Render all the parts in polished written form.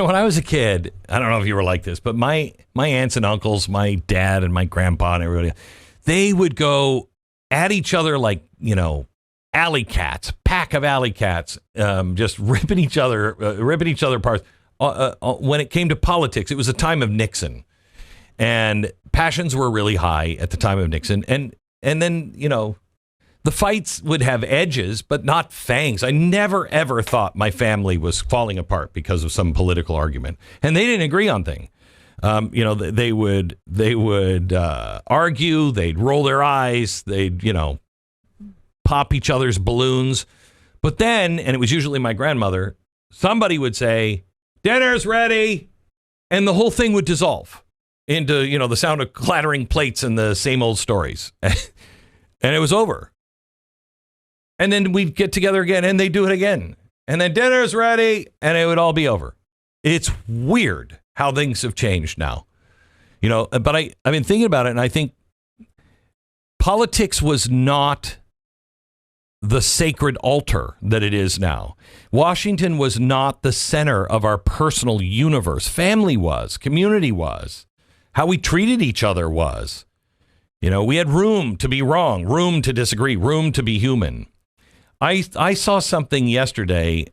when I was a kid, I don't know if you were like this, but my aunts and uncles, my dad and my grandpa and everybody, they would go at each other like, alley cats, pack of alley cats, just ripping each other apart. When it came to politics, it was a time of Nixon, and passions were really high at the time of Nixon. And then, the fights would have edges, but not fangs. I never, ever thought my family was falling apart because of some political argument. And they didn't agree on things. They would argue, they'd roll their eyes, they'd, pop each other's balloons. But then, and it was usually my grandmother, somebody would say, dinner's ready. And the whole thing would dissolve into, the sound of clattering plates and the same old stories. And it was over. And then we'd get together again and they'd do it again. And then dinner's ready and it would all be over. It's weird how things have changed now. But I've been thinking about it, and I think politics was not the sacred altar that it is now. Washington was not the center of our personal universe. Family was, community was, how we treated each other was. We had room to be wrong, room to disagree, room to be human. I saw something yesterday.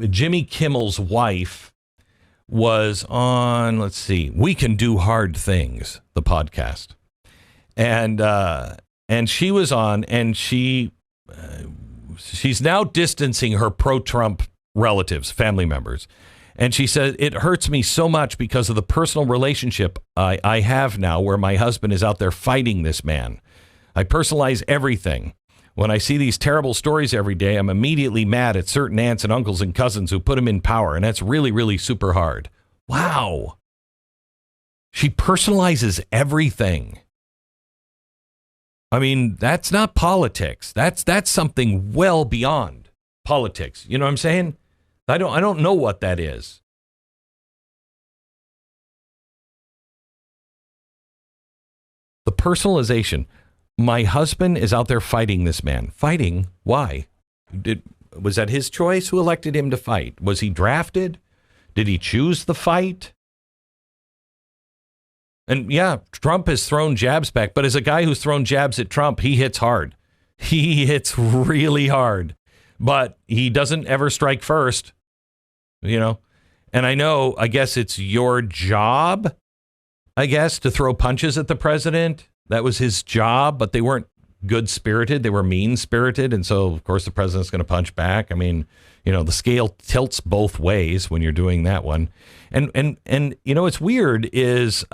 Jimmy Kimmel's wife was on, let's see, We Can Do Hard Things, the podcast. And she was on, and she's now distancing her pro-Trump relatives, family members. And she said, it hurts me so much because of the personal relationship I have now where my husband is out there fighting this man. I personalize everything. When I see these terrible stories every day, I'm immediately mad at certain aunts and uncles and cousins who put him in power. And that's really, really super hard. Wow. She personalizes everything. I mean, that's not politics. That's something well beyond politics. You know what I'm saying? I don't know what that is. The personalization. My husband is out there fighting this man. Fighting? Why? Was that his choice? Who elected him to fight? Was he drafted? Did he choose the fight? And yeah, Trump has thrown jabs back, but as a guy who's thrown jabs at Trump, he hits hard. He hits really hard, but he doesn't ever strike first, And I guess it's your job, to throw punches at the president. That was his job, but they weren't good-spirited. They were mean-spirited. And so, of course, the president's going to punch back. I mean, the scale tilts both ways when you're doing that one. And what's weird is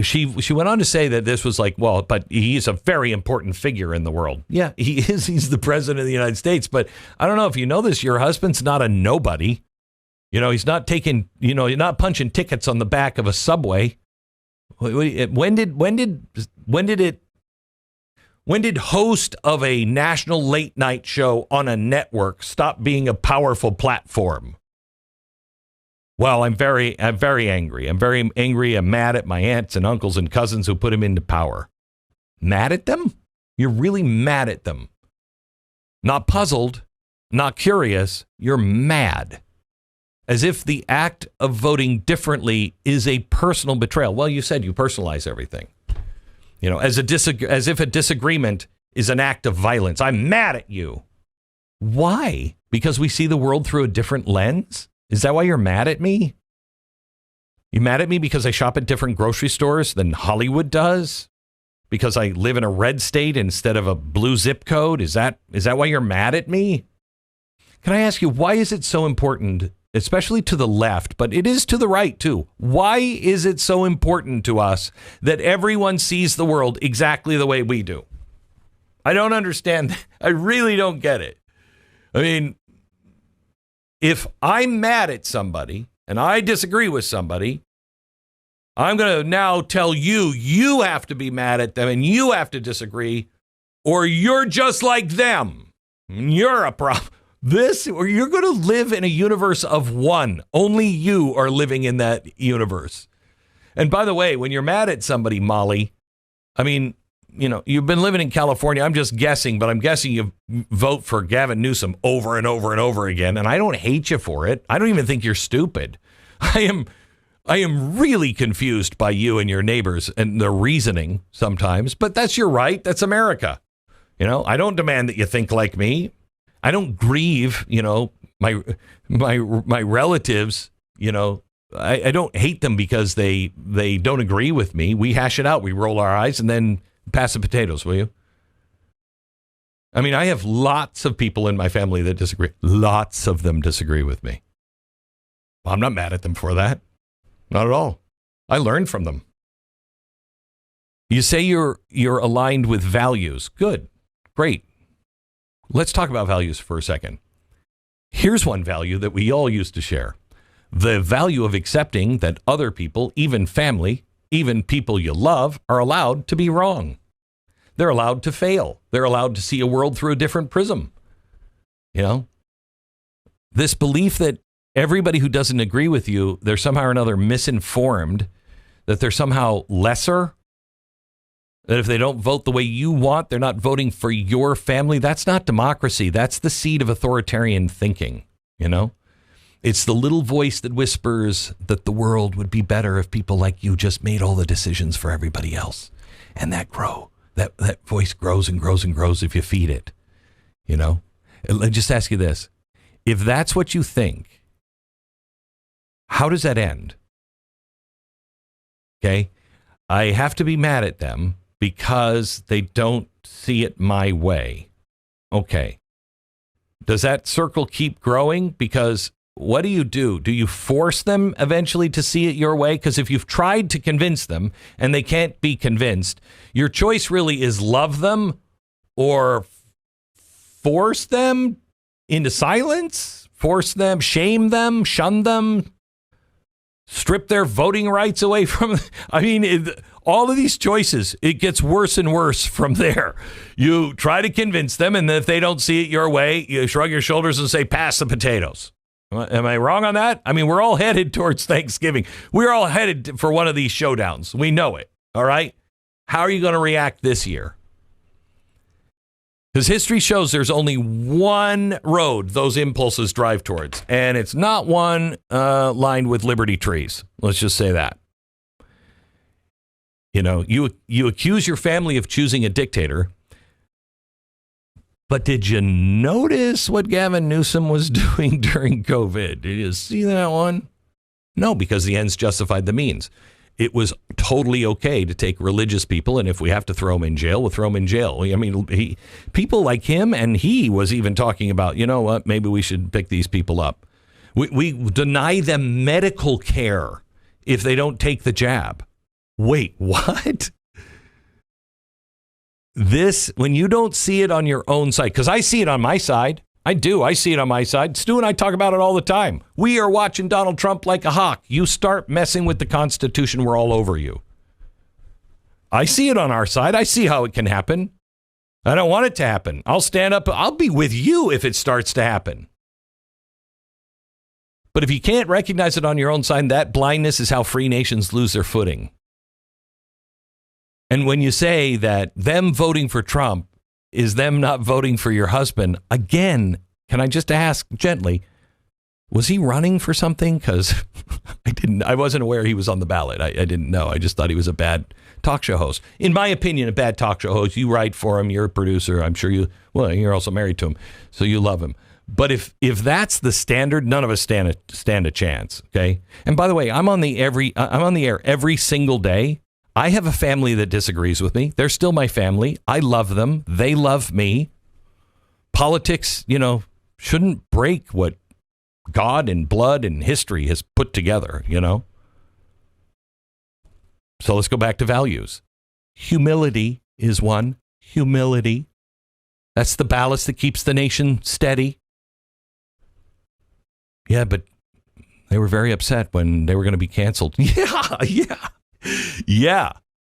she went on to say that this was like, well, but he's a very important figure in the world. Yeah, he is. He's the president of the United States. But I don't know if you know this. Your husband's not a nobody. He's not taking, you're not punching tickets on the back of a subway. When did host of a national late night show on a network stop being a powerful platform? Well, I'm very angry. I'm very angry. I'm mad at my aunts and uncles and cousins who put him into power. Mad at them? You're really mad at them. Not puzzled, not curious. You're mad. As if the act of voting differently is a personal betrayal. Well, you said you personalize everything. As if a disagreement is an act of violence. I'm mad at you. Why? Because we see the world through a different lens? Is that why you're mad at me? You mad at me because I shop at different grocery stores than Hollywood does? Because I live in a red state instead of a blue zip code? Is that why you're mad at me? Can I ask you, why is it so important, especially to the left, but it is to the right too? Why is it so important to us that everyone sees the world exactly the way we do? I don't understand. I really don't get it. I mean, if I'm mad at somebody and I disagree with somebody, I'm going to now tell you have to be mad at them and you have to disagree, or you're just like them. You're a problem. Or you're going to live in a universe of one. Only you are living in that universe. And by the way, when you're mad at somebody, Molly, I mean, you've been living in California. I'm just guessing, but I'm guessing you vote for Gavin Newsom over and over and over again. And I don't hate you for it. I don't even think you're stupid. I am really confused by you and your neighbors and their reasoning sometimes, but that's your right. That's America. I don't demand that you think like me. I don't grieve, my relatives, I don't hate them because they don't agree with me. We hash it out. We roll our eyes and then pass the potatoes, will you? I mean, I have lots of people in my family that disagree. Lots of them disagree with me. I'm not mad at them for that. Not at all. I learned from them. You say you're aligned with values. Good. Great. Let's talk about values for a second. Here's one value that we all used to share. The value of accepting that other people, even family, even people you love, are allowed to be wrong. They're allowed to fail. They're allowed to see a world through a different prism. This belief that everybody who doesn't agree with you, they're somehow or another misinformed, that they're somehow lesser, that if they don't vote the way you want, they're not voting for your family. That's not democracy. That's the seed of authoritarian thinking, It's the little voice that whispers that the world would be better if people like you just made all the decisions for everybody else. And that voice grows and grows and grows if you feed it, Let me just ask you this. If that's what you think, how does that end? Okay. I have to be mad at them because they don't see it my way. Okay. Does that circle keep growing? Because what do? Do you force them eventually to see it your way? Because if you've tried to convince them and they can't be convinced, your choice really is love them or force them into silence, force them, shame them, shun them, strip their voting rights away from them. I mean, all of these choices, it gets worse and worse from there. You try to convince them, and if they don't see it your way, you shrug your shoulders and say, pass the potatoes. Am I wrong on that? I mean, we're all headed towards Thanksgiving. We're all headed for one of these showdowns. We know it. All right. How are you going to react this year? Because history shows there's only one road those impulses drive towards, and it's not one lined with liberty trees. Let's just say that. You accuse your family of choosing a dictator, but did you notice what Gavin Newsom was doing during COVID? Did you see that one? No, because the ends justified the means. It was totally okay to take religious people, and if we have to throw them in jail, we'll throw them in jail. I mean, people like him, and he was even talking about, you know what, maybe we should pick these people up. We deny them medical care if they don't take the jab. Wait, what? When you don't see it on your own side, because I see it on my side. I do. I see it on my side. Stu and I talk about it all the time. We are watching Donald Trump like a hawk. You start messing with the Constitution, we're all over you. I see it on our side. I see how it can happen. I don't want it to happen. I'll stand up. I'll be with you if it starts to happen. But if you can't recognize it on your own side, that blindness is how free nations lose their footing. And when you say that them voting for Trump is them not voting for your husband, again, can I just ask gently, was he running for something? Because I wasn't aware he was on the ballot. I didn't know. I just thought he was a bad talk show host. In my opinion, a bad talk show host. You write for him. You're a producer. I'm sure you're also married to him, so you love him. But if that's the standard, none of us stand a chance. Okay. And by the way, I'm on the air every single day. I have a family that disagrees with me. They're still my family. I love them. They love me. Politics, shouldn't break what God and blood and history has put together, So let's go back to values. Humility is one. Humility. That's the ballast that keeps the nation steady. Yeah, but they were very upset when they were going to be canceled. Yeah.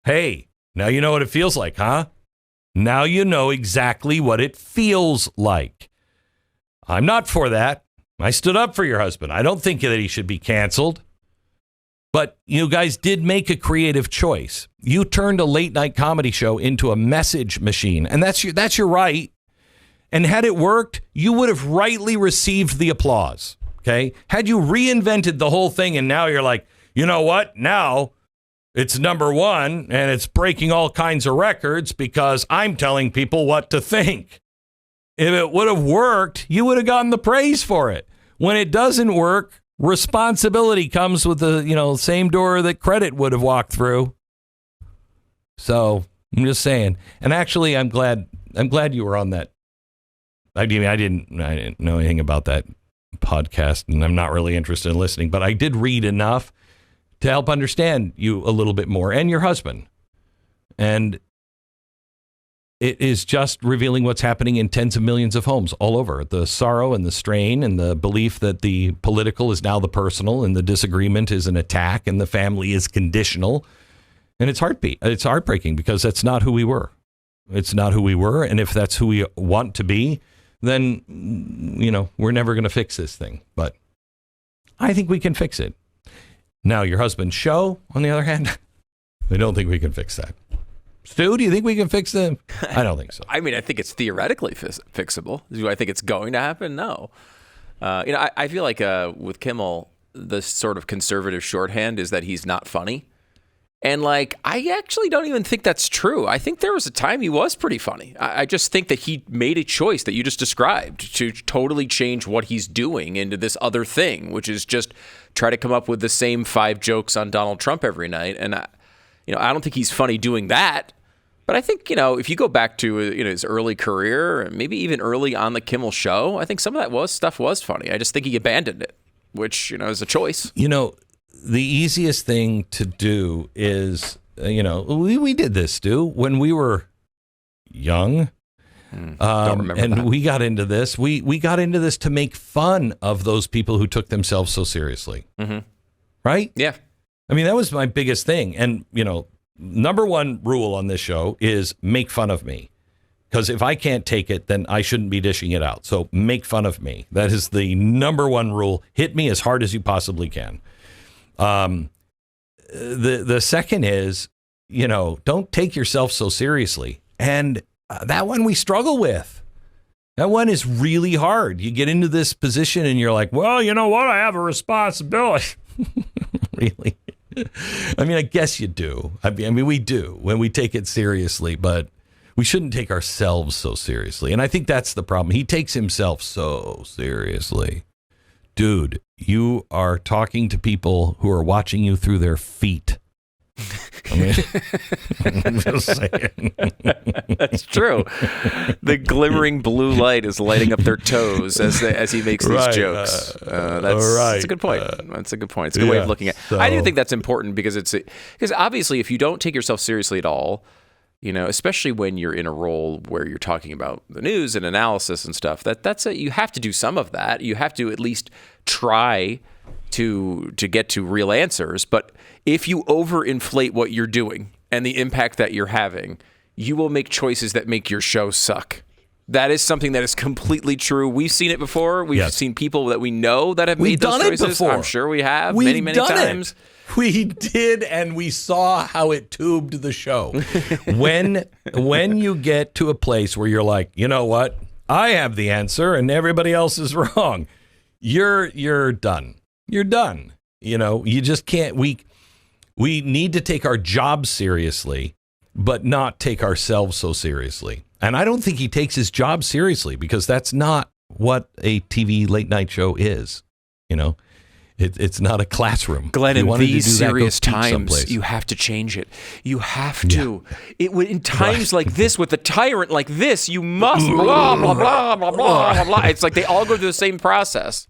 Hey, now you know what it feels like, huh? Now you know exactly what it feels like. I'm not for that. I stood up for your husband. I don't think that he should be canceled. But you guys did make a creative choice. You turned a late night comedy show into a message machine, and that's your right. And had it worked, you would have rightly received the applause. Okay? Had you reinvented the whole thing and now you're like, you know what? Now it's number one and it's breaking all kinds of records because I'm telling people what to think. If it would have worked, you would have gotten the praise for it. When it doesn't work, responsibility comes with the same door that credit would have walked through. So I'm just saying. And actually, I'm glad you were on that. I mean, I didn't know anything about that podcast, and I'm not really interested in listening. But I did read enough to help understand you a little bit more, and your husband. And it is just revealing what's happening in tens of millions of homes all over. The sorrow and the strain and the belief that the political is now the personal and the disagreement is an attack and the family is conditional. And it's heartbreaking because that's not who we were. It's not who we were. And if that's who we want to be, then, we're never going to fix this thing. But I think we can fix it. Now, your husband's show, on the other hand, I don't think we can fix that. Stu, do you think we can fix them? I don't think so. I mean, I think it's theoretically fixable. Do I think it's going to happen? No. I feel like with Kimmel, the sort of conservative shorthand is that he's not funny. And I actually don't even think that's true. I think there was a time he was pretty funny. I just think that he made a choice that you just described to totally change what he's doing into this other thing, which is just try to come up with the same 5 jokes on Donald Trump every night. And I don't think he's funny doing that. But I think, if you go back to his early career, and maybe even early on the Kimmel show, I think some of that stuff was funny. I just think he abandoned it, which, is a choice. The easiest thing to do is, we did this, Stu, when we were young. Don't remember and that. we got into this. We got into this to make fun of those people who took themselves so seriously. Mm-hmm. Right? Yeah. I mean, that was my biggest thing. And, number one rule on this show is make fun of me. Because if I can't take it, then I shouldn't be dishing it out. So make fun of me. That is the number one rule. Hit me as hard as you possibly can. The second is, don't take yourself so seriously. And that one we struggle with. That one is really hard. You get into this position and you're like, well, you know what? I have a responsibility. Really? I mean, I guess you do. I mean, we do when we take it seriously, but we shouldn't take ourselves so seriously. And I think that's the problem. He takes himself so seriously. Dude, you are talking to people who are watching you through their feet. I mean, I'm just saying. That's true. The glimmering blue light is lighting up their toes as he makes these jokes. That's a good point. That's a good point. It's a good way of looking at it. I do think that's important because obviously if you don't take yourself seriously at all, especially when you're in a role where you're talking about the news and analysis and stuff, you have to do some of that. You have to at least try to get to real answers. But if you overinflate what you're doing and the impact that you're having, you will make choices that make your show suck. That is something that is completely true. We've seen it before. We've seen people that we know that have made those choices. I'm sure we have many times. We did, and we saw how it tubed the show. When you get to a place where you're like, you know what? I have the answer and everybody else is wrong. You're done. You're done. You just can't. We need to take our job seriously, but not take ourselves so seriously. And I don't think he takes his job seriously because that's not what a TV late night show is. It's not a classroom. Glenn, in these serious times, you have to change it. You have to. In times like this, with a tyrant like this, you must blah, blah, blah, blah, blah, blah, blah. It's like they all go through the same process.